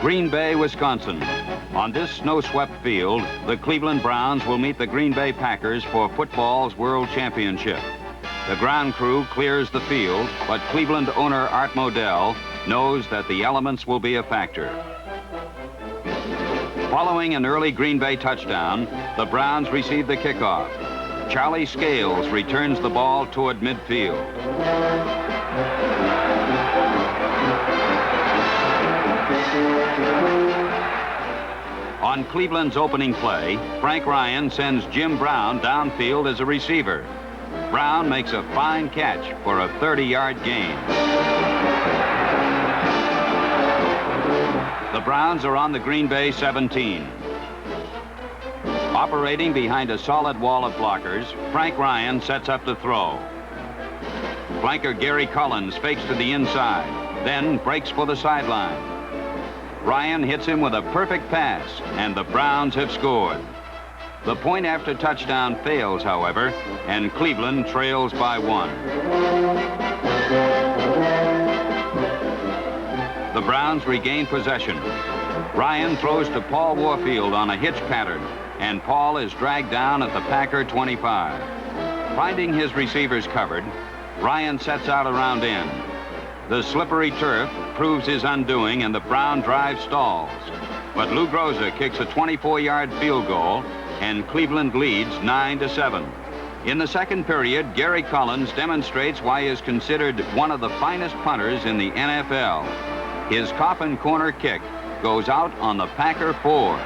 Green Bay, Wisconsin. On this snow-swept field, the Cleveland Browns will meet the Green Bay Packers for football's World Championship. The ground crew clears the field, but Cleveland owner Art Modell knows that the elements will be a factor. Following an early Green Bay touchdown, the Browns receive the kickoff. Charlie Scales returns the ball toward midfield. On Cleveland's opening play, Frank Ryan sends Jim Brown downfield as a receiver. Brown makes a fine catch for a 30-yard gain. The Browns are on the Green Bay 17. Operating behind a solid wall of blockers, Frank Ryan sets up to throw. Flanker Gary Collins fakes to the inside, then breaks for the sideline. Ryan hits him with a perfect pass, and the Browns have scored. The point after touchdown fails, however, and Cleveland trails by 1. The Browns regain possession. Ryan throws to Paul Warfield on a hitch pattern, and Paul is dragged down at the Packer 25. Finding his receivers covered, Ryan sets out around end. The slippery turf proves his undoing, and the Brown drive stalls. But Lou Groza kicks a 24-yard field goal, and Cleveland leads 9-7. In the second period, Gary Collins demonstrates why he is considered one of the finest punters in the NFL. His coffin corner kick goes out on the Packer 4.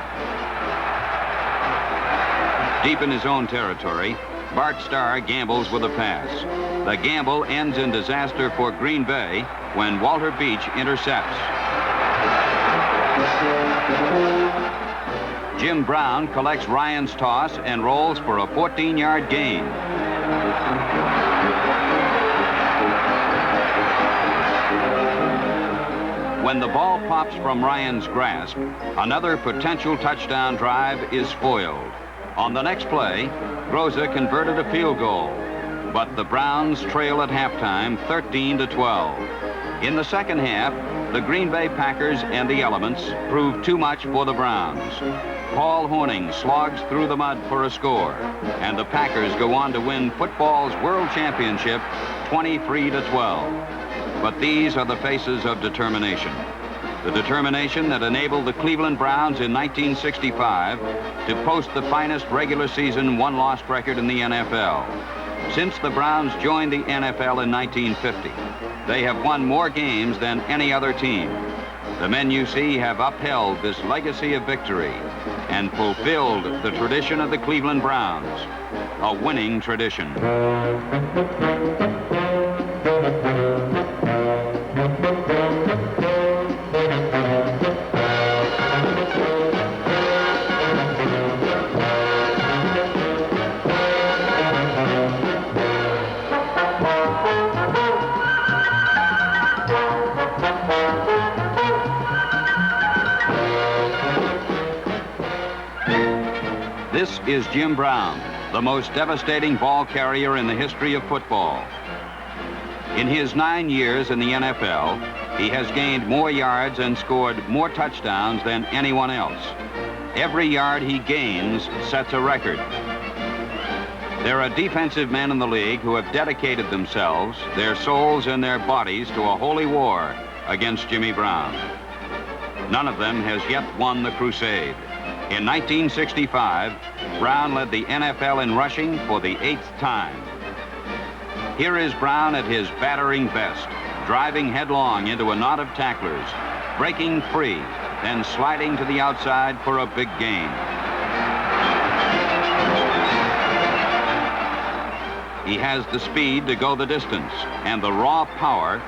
Deep in his own territory, Bart Starr gambles with a pass. The gamble ends in disaster for Green Bay when Walter Beach intercepts. Jim Brown collects Ryan's toss and rolls for a 14-yard gain. When the ball pops from Ryan's grasp, another potential touchdown drive is foiled. On the next play, Groza converted a field goal, but the Browns trail at halftime 13-12. In the second half, the Green Bay Packers and the elements prove too much for the Browns. Paul Hornung slogs through the mud for a score, and the Packers go on to win football's World Championship 23-12. But these are the faces of determination. The determination that enabled the Cleveland Browns in 1965 to post the finest regular season one-loss record in the NFL. Since the Browns joined the NFL in 1950, they have won more games than any other team. The men you see have upheld this legacy of victory and fulfilled the tradition of the Cleveland Browns, a winning tradition. This is Jim Brown, the most devastating ball carrier in the history of football. In his 9 years in the NFL, he has gained more yards and scored more touchdowns than anyone else. Every yard he gains sets a record. There are defensive men in the league who have dedicated themselves, their souls and their bodies, to a holy war against Jimmy Brown. None of them has yet won the crusade. In 1965, Brown led the NFL in rushing for the 8th time. Here is Brown at his battering best, driving headlong into a knot of tacklers, breaking free, then sliding to the outside for a big gain. He has the speed to go the distance and the raw power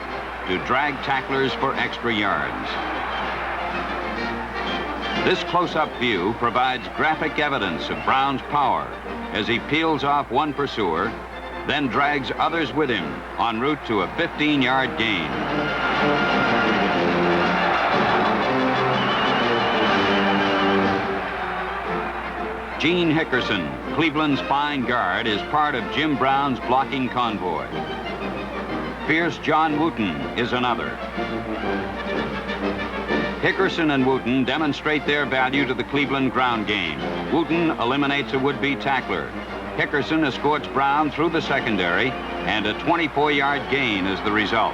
to drag tacklers for extra yards. This close-up view provides graphic evidence of Brown's power as he peels off one pursuer, then drags others with him en route to a 15-yard gain. Gene Hickerson, Cleveland's fine guard, is part of Jim Brown's blocking convoy. Fierce John Wooten is another. Hickerson and Wooten demonstrate their value to the Cleveland ground game. Wooten eliminates a would-be tackler. Hickerson escorts Brown through the secondary, and a 24-yard gain is the result.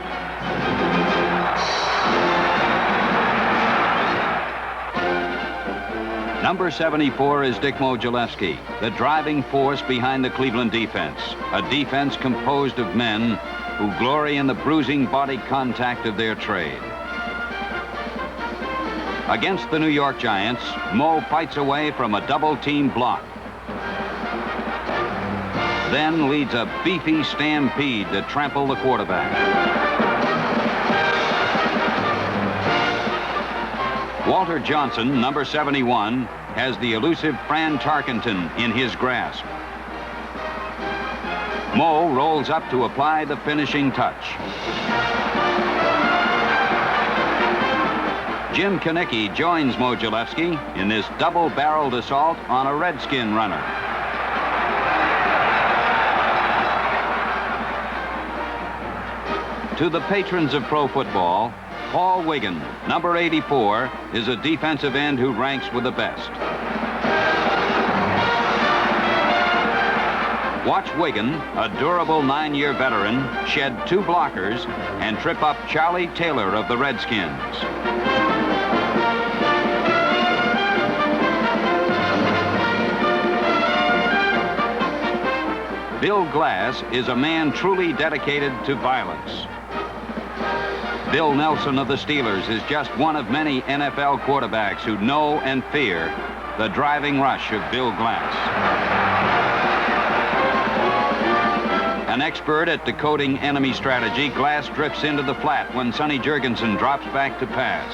Number 74 is Dick Modzelewski, the driving force behind the Cleveland defense, a defense composed of men who glory in the bruising body contact of their trade. Against the New York Giants, Mo fights away from a double-team block, then leads a beefy stampede to trample the quarterback. Walter Johnson, number 71, has the elusive Fran Tarkenton in his grasp. Mo rolls up to apply the finishing touch. Jim Kanicki joins Modzelewski in this double-barreled assault on a Redskin runner. To the patrons of pro football, Paul Wiggin, number 84, is a defensive end who ranks with the best. Watch Wiggin, a durable 9-year veteran, shed 2 blockers and trip up Charlie Taylor of the Redskins. Bill Glass is a man truly dedicated to violence. Bill Nelson of the Steelers is just one of many NFL quarterbacks who know and fear the driving rush of Bill Glass. An expert at decoding enemy strategy, Glass drifts into the flat when Sonny Jurgensen drops back to pass.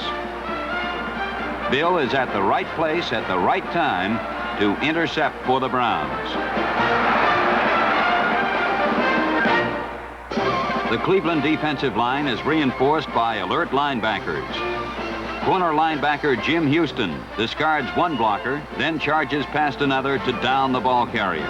Bill is at the right place at the right time to intercept for the Browns. The Cleveland defensive line is reinforced by alert linebackers. Corner linebacker Jim Houston discards one blocker, then charges past another to down the ball carrier.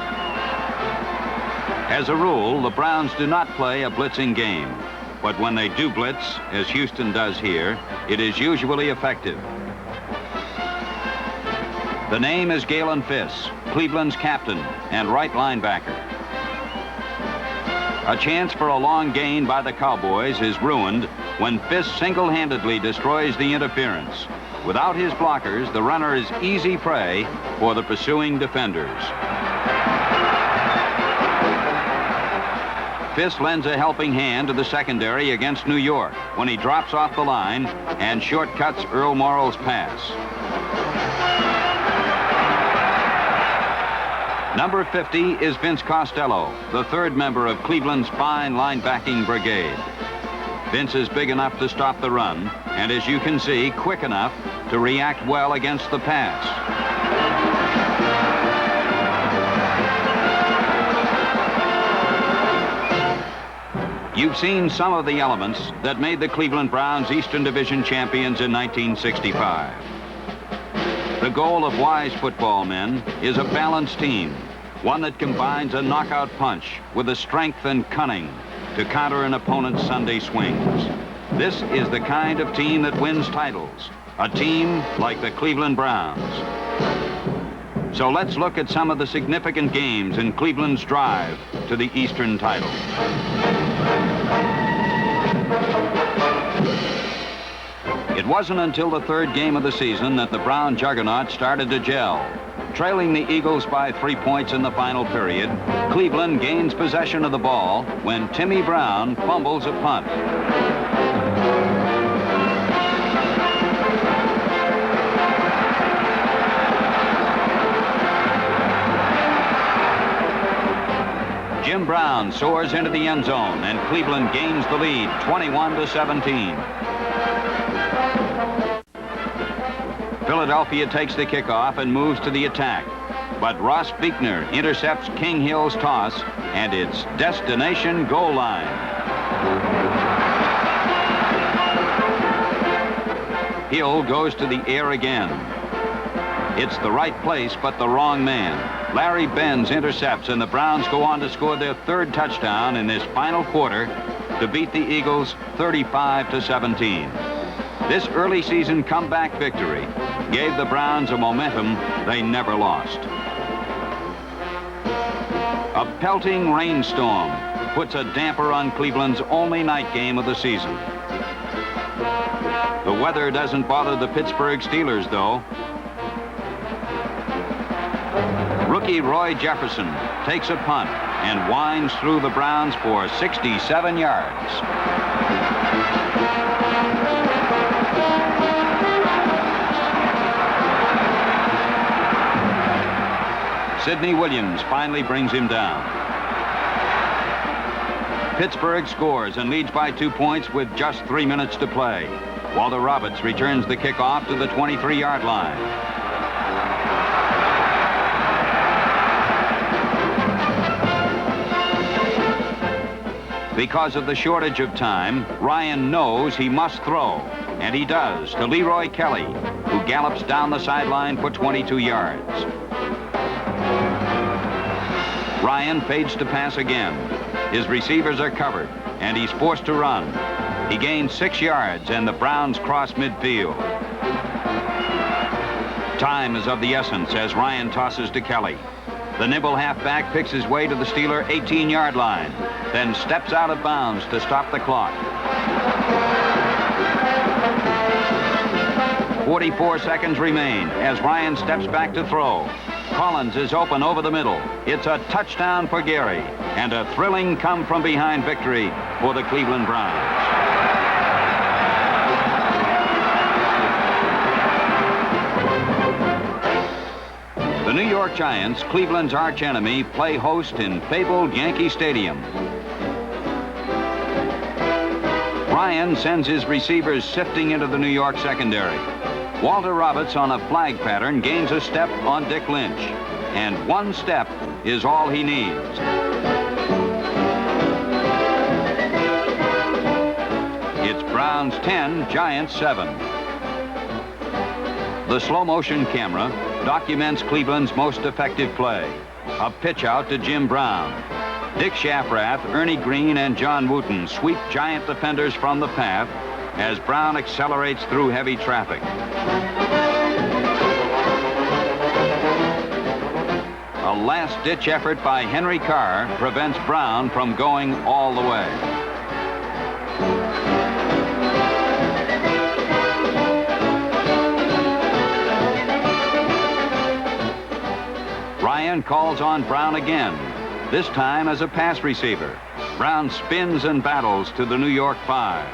As a rule, the Browns do not play a blitzing game, but when they do blitz, as Houston does here, it is usually effective. The name is Galen Fiss, Cleveland's captain and right linebacker. A chance for a long gain by the Cowboys is ruined when Fiss single-handedly destroys the interference. Without his blockers, the runner is easy prey for the pursuing defenders. Fiss lends a helping hand to the secondary against New York when he drops off the line and shortcuts Earl Morrall's pass. Number 50 is Vince Costello, the third member of Cleveland's fine linebacking brigade. Vince is big enough to stop the run, and as you can see, quick enough to react well against the pass. You've seen some of the elements that made the Cleveland Browns Eastern Division champions in 1965. The goal of wise football men is a balanced team, one that combines a knockout punch with the strength and cunning to counter an opponent's Sunday swings. This is the kind of team that wins titles, a team like the Cleveland Browns. So let's look at some of the significant games in Cleveland's drive to the Eastern title. It wasn't until the third game of the season that the Brown juggernaut started to gel. Trailing the Eagles by 3 points in the final period, Cleveland gains possession of the ball when Timmy Brown fumbles a punt. Jim Brown soars into the end zone, and Cleveland gains the lead, 21-17. Philadelphia takes the kickoff and moves to the attack, but Ross Buechner intercepts King Hill's toss, and it's destination goal line. Hill goes to the air again. It's the right place, but the wrong man. Larry Benz intercepts, and the Browns go on to score their third touchdown in this final quarter to beat the Eagles 35-17. This early season comeback victory gave the Browns a momentum they never lost. A pelting rainstorm puts a damper on Cleveland's only night game of the season. The weather doesn't bother the Pittsburgh Steelers, though. Rookie Roy Jefferson takes a punt and winds through the Browns for 67 yards. Sidney Williams finally brings him down. Pittsburgh scores and leads by 2 points with just 3 minutes to play. Walter Roberts returns the kickoff to the 23-yard line. Because of the shortage of time, Ryan knows he must throw, and he does, to Leroy Kelly, who gallops down the sideline for 22 yards. Ryan fades to pass again. His receivers are covered, and he's forced to run. He gains 6 yards, and the Browns cross midfield. Time is of the essence as Ryan tosses to Kelly. The nimble halfback picks his way to the Steeler 18-yard line, then steps out of bounds to stop the clock. 44 seconds remain as Ryan steps back to throw. Collins is open over the middle. It's a touchdown for Gary and a thrilling come-from-behind victory for the Cleveland Browns. The New York Giants, Cleveland's archenemy, play host in fabled Yankee Stadium. Ryan sends his receivers sifting into the New York secondary. Walter Roberts on a flag pattern gains a step on Dick Lynch, and 1 step is all he needs. It's Browns 10, Giants 7. The slow-motion camera documents Cleveland's most effective play. A pitch out to Jim Brown. Dick Shafrath, Ernie Green, and John Wooten sweep Giant defenders from the path as Brown accelerates through heavy traffic. A last-ditch effort by Henry Carr prevents Brown from going all the way. Ryan calls on Brown again, this time as a pass receiver. Brown spins and battles to the New York 5.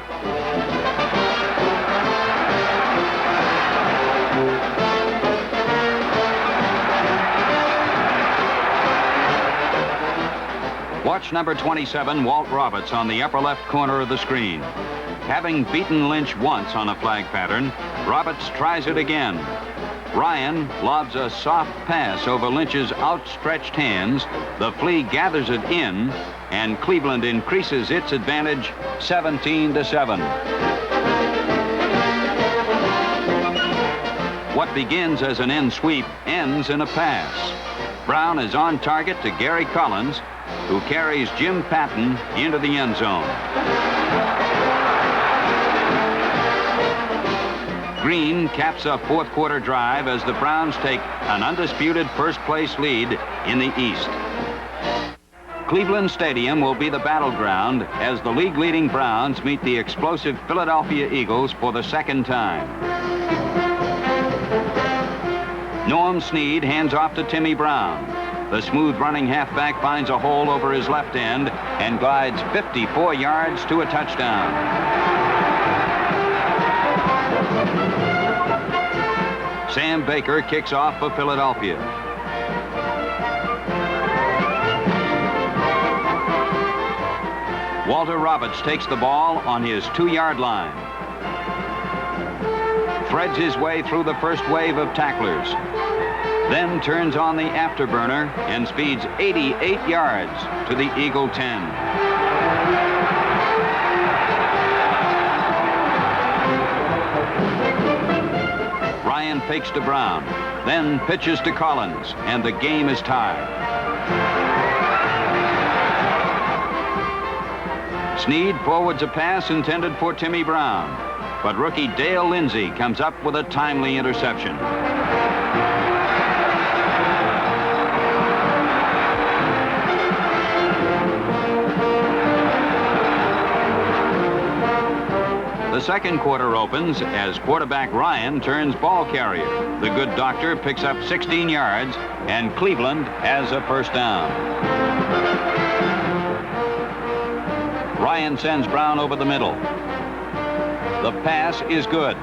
Watch number 27, Walt Roberts, on the upper left corner of the screen. Having beaten Lynch once on a flag pattern, Roberts tries it again. Ryan lobs a soft pass over Lynch's outstretched hands. The Flea gathers it in, and Cleveland increases its advantage 17-7. What begins as an end sweep ends in a pass. Brown is on target to Gary Collins, who carries Jim Patton into the end zone. Green caps a fourth-quarter drive as the Browns take an undisputed first-place lead in the East. Cleveland Stadium will be the battleground as the league-leading Browns meet the explosive Philadelphia Eagles for the second time. Norm Snead hands off to Timmy Brown. The smooth-running halfback finds a hole over his left end and glides 54 yards to a touchdown. Sam Baker kicks off for Philadelphia. Walter Roberts takes the ball on his 2-yard line. Threads his way through the first wave of tacklers. Then turns on the afterburner and speeds 88 yards to the Eagle 10. Ryan fakes to Brown, then pitches to Collins, and the game is tied. Snead forwards a pass intended for Timmy Brown. but rookie Dale Lindsay comes up with a timely interception. The second quarter opens as quarterback Ryan turns ball carrier. The good doctor picks up 16 yards, and Cleveland has a first down. Ryan sends Brown over the middle. The pass is good.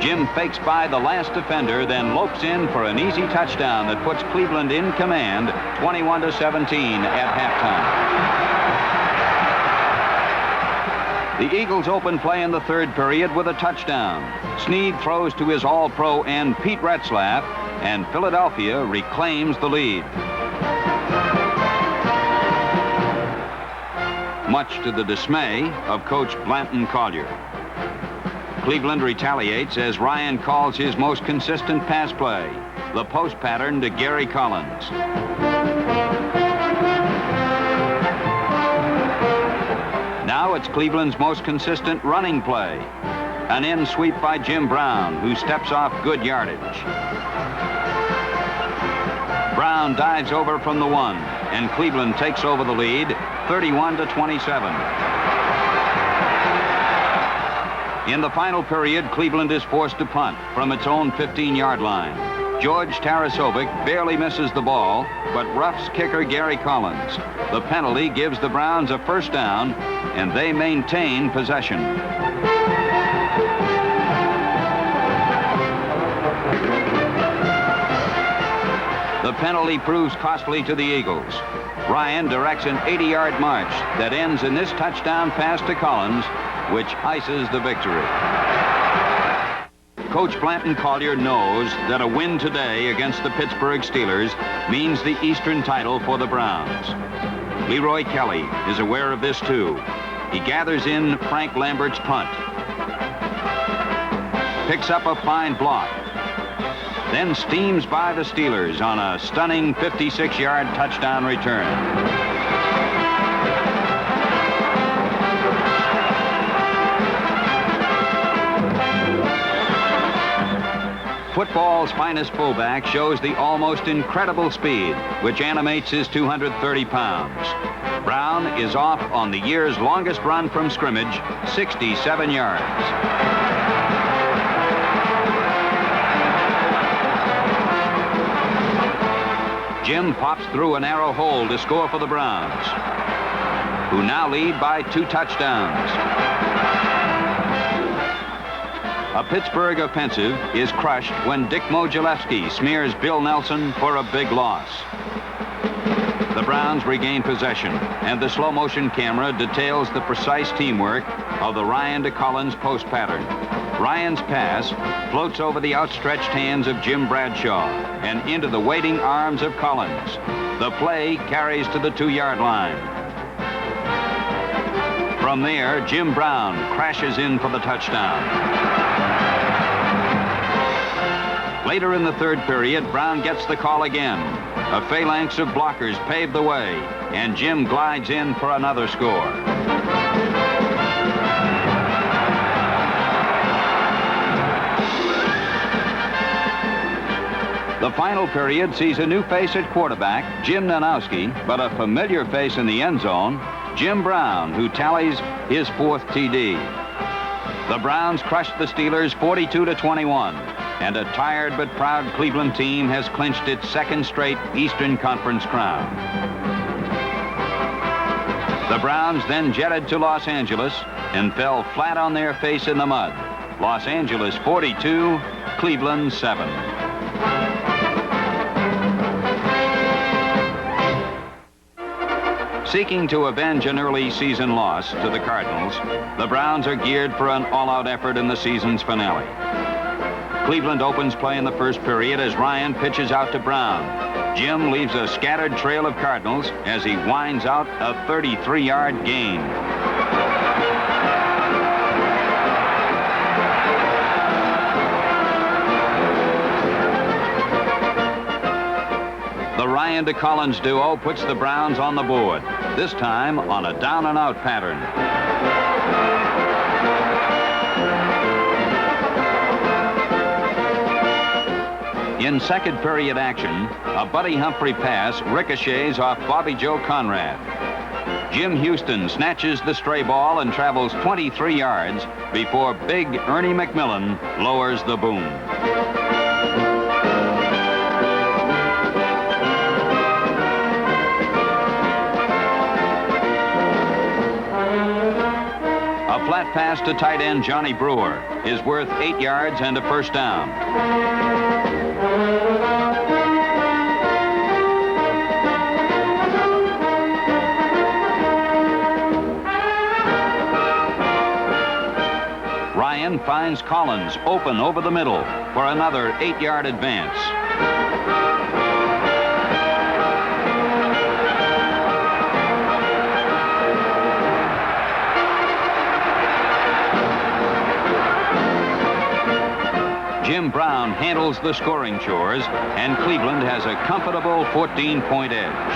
Jim fakes by the last defender, then lopes in for an easy touchdown that puts Cleveland in command, 21-17 at halftime. The Eagles open play in the third period with a touchdown. Snead throws to his All-Pro end Pete Retzlaff, and Philadelphia reclaims the lead. Much to the dismay of coach Blanton Collier. Cleveland retaliates as Ryan calls his most consistent pass play, the post pattern to Gary Collins. Now it's Cleveland's most consistent running play. An end sweep by Jim Brown, who steps off good yardage. Brown dives over from the 1, and Cleveland takes over the lead, 31-27. In the final period, Cleveland is forced to punt from its own 15-yard line. George Tarasovic barely misses the ball, but roughs kicker Gary Collins. The penalty gives the Browns a first down, and they maintain possession. The penalty proves costly to the Eagles. Ryan directs an 80-yard march that ends in this touchdown pass to Collins, which ices the victory. Coach Blanton Collier knows that a win today against the Pittsburgh Steelers means the Eastern title for the Browns. Leroy Kelly is aware of this too. He gathers in Frank Lambert's punt, picks up a fine block, then steams by the Steelers on a stunning 56-yard touchdown return. Football's finest fullback shows the almost incredible speed which animates his 230 pounds. Brown is off on the year's longest run from scrimmage, 67 yards. Jim pops through a narrow hole to score for the Browns, who now lead by 2 touchdowns. A Pittsburgh offensive is crushed when Dick Modzelewski smears Bill Nelson for a big loss. The Browns regain possession, and the slow-motion camera details the precise teamwork of the Ryan to Collins post pattern. Ryan's pass floats over the outstretched hands of Jim Bradshaw and into the waiting arms of Collins. The play carries to the 2-yard line. From there, Jim Brown crashes in for the touchdown. Later in the third period, Brown gets the call again. A phalanx of blockers pave the way, and Jim glides in for another score. The final period sees a new face at quarterback, Jim Nanowski, but a familiar face in the end zone, Jim Brown, who tallies his 4th TD. The Browns crushed the Steelers 42-21, and a tired but proud Cleveland team has clinched its 2nd straight Eastern Conference crown. The Browns then jetted to Los Angeles and fell flat on their face in the mud. Los Angeles 42, Cleveland 7. Seeking to avenge an early season loss to the Cardinals, the Browns are geared for an all-out effort in the season's finale. Cleveland opens play in the first period as Ryan pitches out to Brown. Jim leaves a scattered trail of Cardinals as he winds out a 33-yard gain. The Ryan to Collins duo puts the Browns on the board, this time on a down-and-out pattern. In second period action, a Buddy Humphrey pass ricochets off Bobby Joe Conrad. Jim Houston snatches the stray ball and travels 23 yards before big Ernie McMillan lowers the boom. A flat pass to tight end Johnny Brewer is worth 8 yards and a first down. Ryan finds Collins open over the middle for another 8-yard advance. Jim Brown handles the scoring chores, and Cleveland has a comfortable 14-point edge.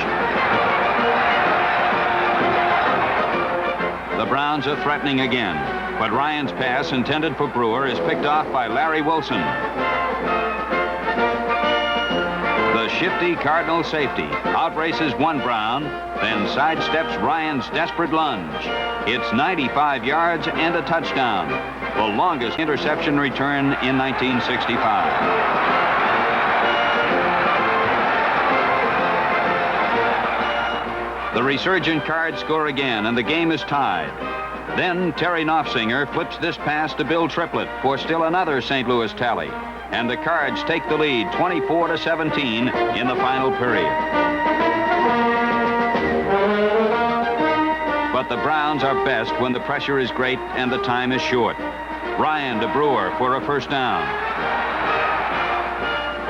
The Browns are threatening again, but Ryan's pass intended for Brewer is picked off by Larry Wilson. The shifty Cardinal safety outraces one Brown, then sidesteps Ryan's desperate lunge. It's 95 yards and a touchdown, the longest interception return in 1965. The resurgent Cards score again, and the game is tied. Then Terry Knopfsinger flips this pass to Bill Triplett for still another St. Louis tally, and the Cards take the lead 24-17 in the final period. But the Browns are best when the pressure is great and the time is short. Ryan to Brewer for a first down.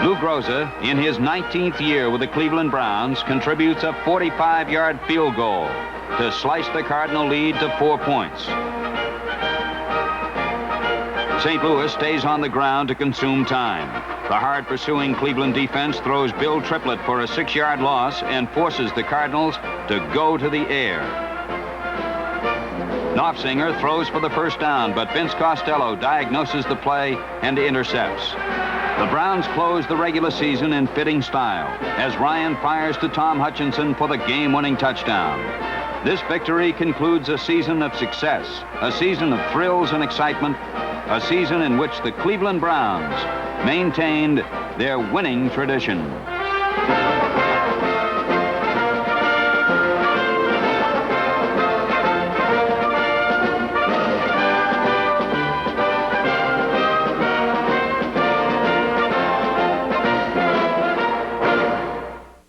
Lou Groza, in his 19th year with the Cleveland Browns, contributes a 45-yard field goal to slice the Cardinal lead to 4 points. St. Louis stays on the ground to consume time. The hard-pursuing Cleveland defense throws Bill Triplett for a 6-yard loss and forces the Cardinals to go to the air. Knopfsinger throws for the first down, but Vince Costello diagnoses the play and intercepts. The Browns close the regular season in fitting style as Ryan fires to Tom Hutchinson for the game-winning touchdown. This victory concludes a season of success, a season of thrills and excitement, a season in which the Cleveland Browns maintained their winning tradition.